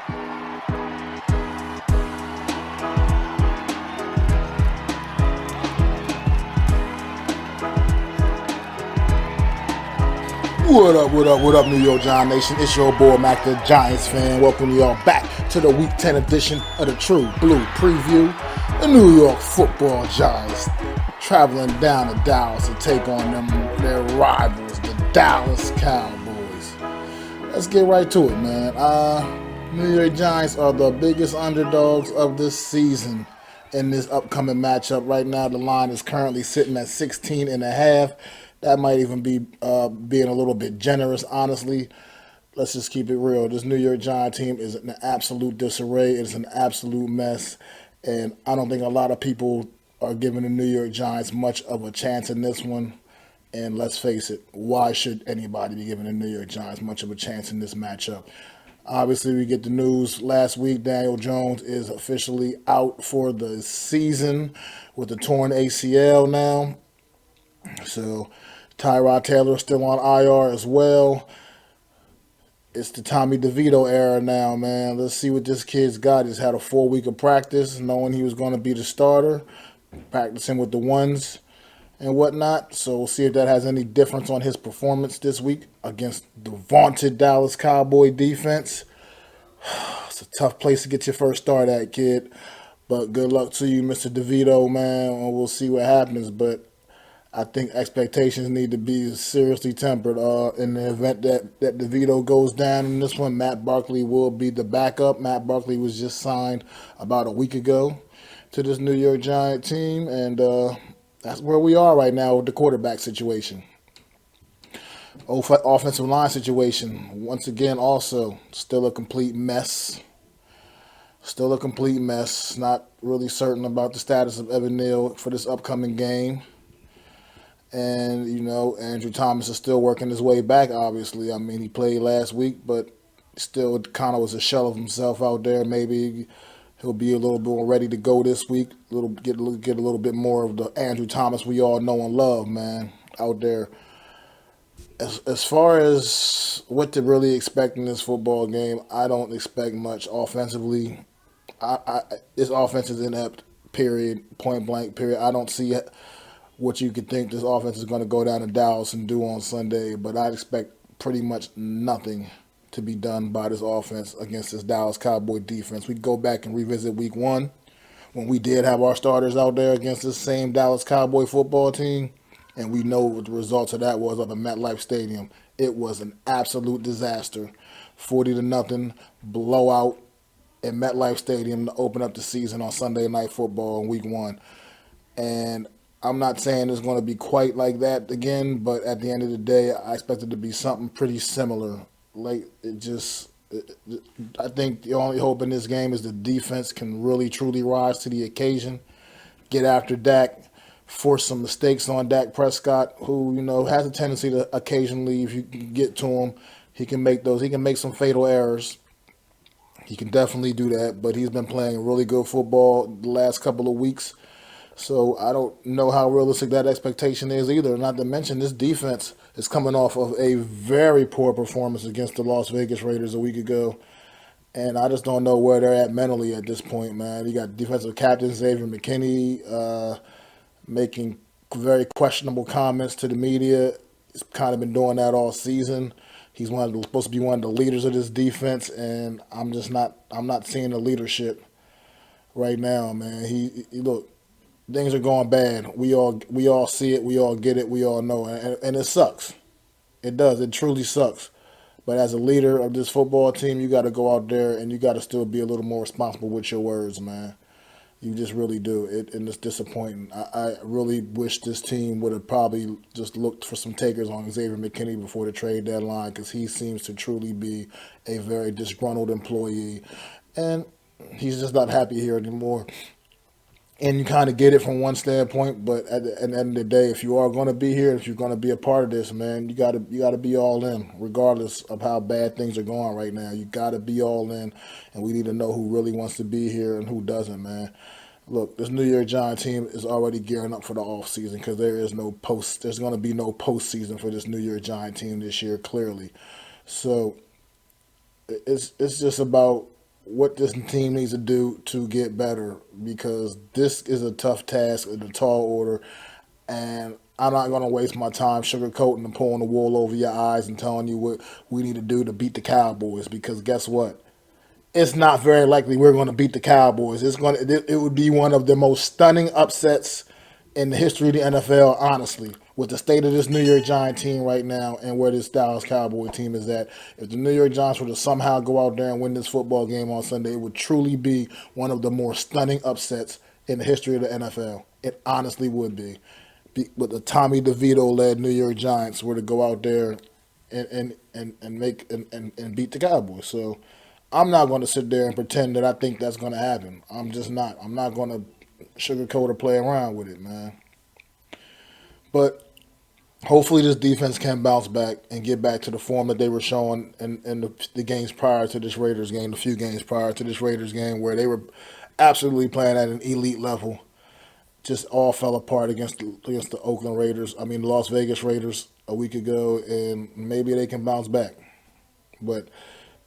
What up, New York Giant Nation? It's your boy, MacDaGiantsFan. Welcome y'all back to the Week 10 edition of the True Blue Preview. The New York Football Giants traveling down to Dallas to take on their rivals, the Dallas Cowboys. Let's get right to it, man. New York Giants are the biggest underdogs of this season in this upcoming matchup. Right now, the line is currently sitting at 16.5. That might even be being a little bit generous, honestly. Let's just keep it real. This New York Giant team is an absolute disarray. It's an absolute mess. And I don't think a lot of people are giving the New York Giants much of a chance in this one. And let's face it, why should anybody be giving the New York Giants much of a chance in this matchup? Obviously, we get the news last week. Daniel Jones is officially out for the season with a torn ACL now. So Tyrod Taylor is still on IR as well. It's the Tommy DeVito era now, man. Let's see what this kid's got. He's had a 4 week of practice, knowing he was going to be the starter, practicing with the ones and whatnot. So we'll see if that has any difference on his performance this week against the vaunted Dallas Cowboy defense. It's a tough place to get your first start at, kid. But good luck to you, Mr. DeVito, man. And we'll see what happens. But I think expectations need to be seriously tempered. In the event that DeVito goes down in this one, Matt Barkley will be the backup. Matt Barkley was just signed about a week ago to this New York Giant team, and that's where we are right now with the quarterback situation. Offensive line situation, once again, also still a complete mess. Still a complete mess. Not really certain about the status of Evan Neal for this upcoming game. And, Andrew Thomas is still working his way back, obviously. I mean, he played last week, but still kind of was a shell of himself out there. Maybe he'll be a little bit more ready to go this week. Get a little bit more of the Andrew Thomas we all know and love, man, out there. As far as what to really expect in this football game, I don't expect much offensively. This offense is inept, period, point blank, period. I don't see what you could think this offense is going to go down to Dallas and do on Sunday, but I'd expect pretty much nothing to be done by this offense against this Dallas Cowboy defense. We go back and revisit week 1 when we did have our starters out there against this same Dallas Cowboy football team, and we know what the results of that was up at MetLife Stadium. It was an absolute disaster. 40-0 blowout at MetLife Stadium to open up the season on Sunday Night Football in week 1. And I'm not saying it's going to be quite like that again, but at the end of the day, I expect it to be something pretty similar. I think the only hope in this game is the defense can really, truly rise to the occasion, get after Dak, force some mistakes on Dak Prescott, who, has a tendency to occasionally, if you can get to him, he can make some fatal errors. He can definitely do that, but he's been playing really good football the last couple of weeks. So I don't know how realistic that expectation is either. Not to mention this defense is coming off of a very poor performance against the Las Vegas Raiders a week ago. And I just don't know where they're at mentally at this point, man. You got defensive captain Xavier McKinney making very questionable comments to the media. He's kind of been doing that all season. He's supposed to be one of the leaders of this defense, and I'm not seeing the leadership right now, man. He look. Things are going bad. We all see it. We all get it. We all know it. And it sucks. It does. It truly sucks. But as a leader of this football team, you got to go out there and you got to still be a little more responsible with your words, man. You just really do. And it's disappointing. I really wish this team would have probably just looked for some takers on Xavier McKinney before the trade deadline, because he seems to truly be a very disgruntled employee. And he's just not happy here anymore. And you kind of get it from one standpoint, but at the end of the day, if you are going to be here, if you're going to be a part of this, man, you got to be all in, regardless of how bad things are going right now. You got to be all in, and we need to know who really wants to be here and who doesn't, man. Look, this New York Giant team is already gearing up for the offseason because there's going to be no postseason for this New York Giant team this year, clearly. So it's just about what this team needs to do to get better, because this is a tough task in a tall order, and I'm not going to waste my time sugarcoating and pulling the wool over your eyes and telling you what we need to do to beat the Cowboys, because guess what? It's not very likely we're going to beat the Cowboys. It would be one of the most stunning upsets in the history of the NFL, honestly, with the state of this New York Giants team right now and where this Dallas Cowboy team is at. If the New York Giants were to somehow go out there and win this football game on Sunday, it would truly be one of the more stunning upsets in the history of the NFL. It honestly would be. With the Tommy DeVito-led New York Giants were to go out there and beat the Cowboys. So I'm not going to sit there and pretend that I think that's going to happen. I'm just not. I'm not going to sugarcoat or play around with it, man. But hopefully this defense can bounce back and get back to the form that they were showing in the games prior to this Raiders game, the few games prior to this Raiders game, where they were absolutely playing at an elite level. Just all fell apart against the Oakland Raiders. I mean, the Las Vegas Raiders a week ago, and maybe they can bounce back. But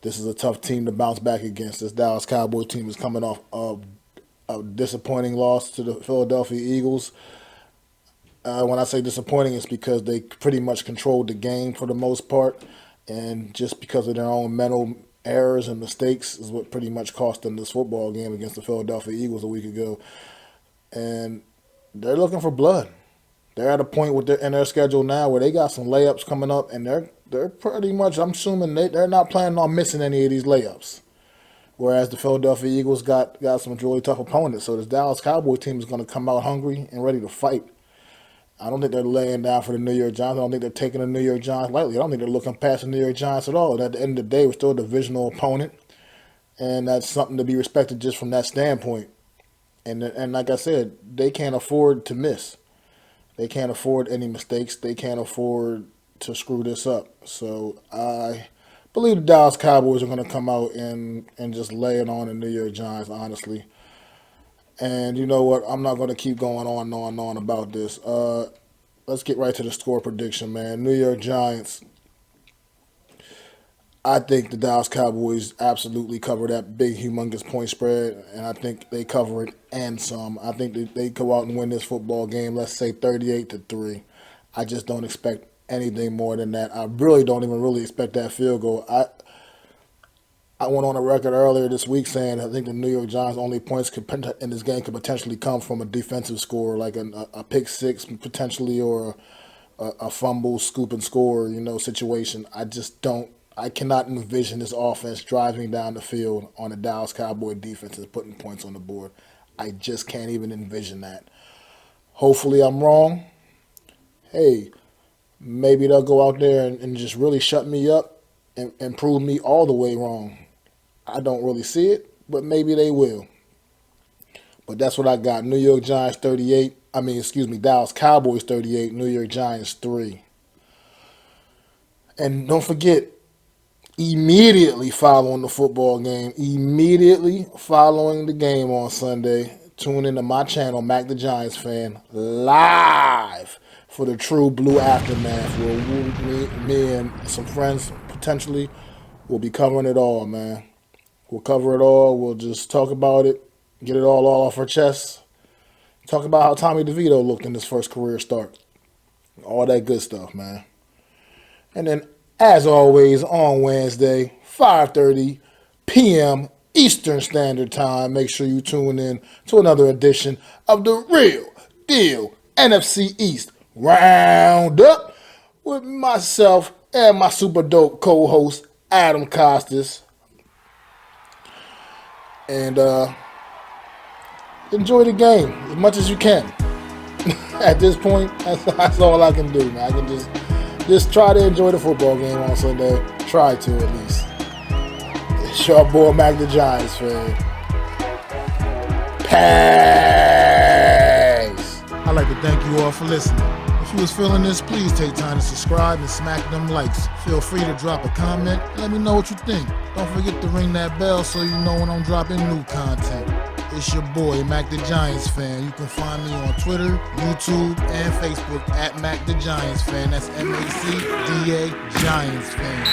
this is a tough team to bounce back against. This Dallas Cowboys team is coming off a disappointing loss to the Philadelphia Eagles. When I say disappointing, it's because they pretty much controlled the game for the most part, and just because of their own mental errors and mistakes is what pretty much cost them this football game against the Philadelphia Eagles a week ago. And they're looking for blood. They're at a point in their schedule now where they got some layups coming up, and they're pretty much, I'm assuming they're not planning on missing any of these layups. Whereas the Philadelphia Eagles got some really tough opponents. So this Dallas Cowboys team is going to come out hungry and ready to fight. I don't think they're laying down for the New York Giants. I don't think they're taking the New York Giants lightly. I don't think they're looking past the New York Giants at all. And at the end of the day, we're still a divisional opponent, and that's something to be respected just from that standpoint. And like I said, they can't afford to miss. They can't afford any mistakes. They can't afford to screw this up. So I believe the Dallas Cowboys are going to come out and just lay it on the New York Giants, honestly. And you know what? I'm not going to keep going on and on about this. Let's get right to the score prediction, man. New York Giants. I think the Dallas Cowboys absolutely cover that big, humongous point spread, and I think they cover it and some. I think they go out and win this football game, let's say 38-3. I just don't expect anything more than that. I really don't even really expect that field goal. I went on a record earlier this week saying I think the New York Giants' only points in this game could potentially come from a defensive score, like a pick six potentially, or a fumble, scoop and score, situation. I cannot envision this offense driving down the field on a Dallas Cowboy defense and putting points on the board. I just can't even envision that. Hopefully I'm wrong. Hey, maybe they'll go out there and just really shut me up and prove me all the way wrong. I don't really see it, but maybe they will. But that's what I got. Dallas Cowboys 38, New York Giants 3. And don't forget, immediately following the football game, immediately following the game on Sunday, tune into my channel, MacDaGiantsFan, live for the True Blue Aftermath, where me and some friends potentially will be covering it all, man. We'll cover it all. We'll just talk about it, get it all off our chests, talk about how Tommy DeVito looked in his first career start. All that good stuff, man. And then, as always, on Wednesday, 5:30 p.m. Eastern Standard Time, make sure you tune in to another edition of the Real Deal NFC East Roundup with myself and my super dope co-host, Adam Costas. And enjoy the game as much as you can. At this point, that's all I can do, man. I can just try to enjoy the football game on Sunday. Try to, at least. It's your boy, MacDaGiantsFan. Peace. I'd like to thank you all for listening. If you was feeling this, please take time to subscribe and smack them likes. Feel free to drop a comment and let me know what you think. Don't forget to ring that bell so you know when I'm dropping new content. It's your boy, MacDaGiantsFan. You can find me on Twitter, YouTube, and Facebook at MacDaGiantsFan. That's MacDa Giants Fan.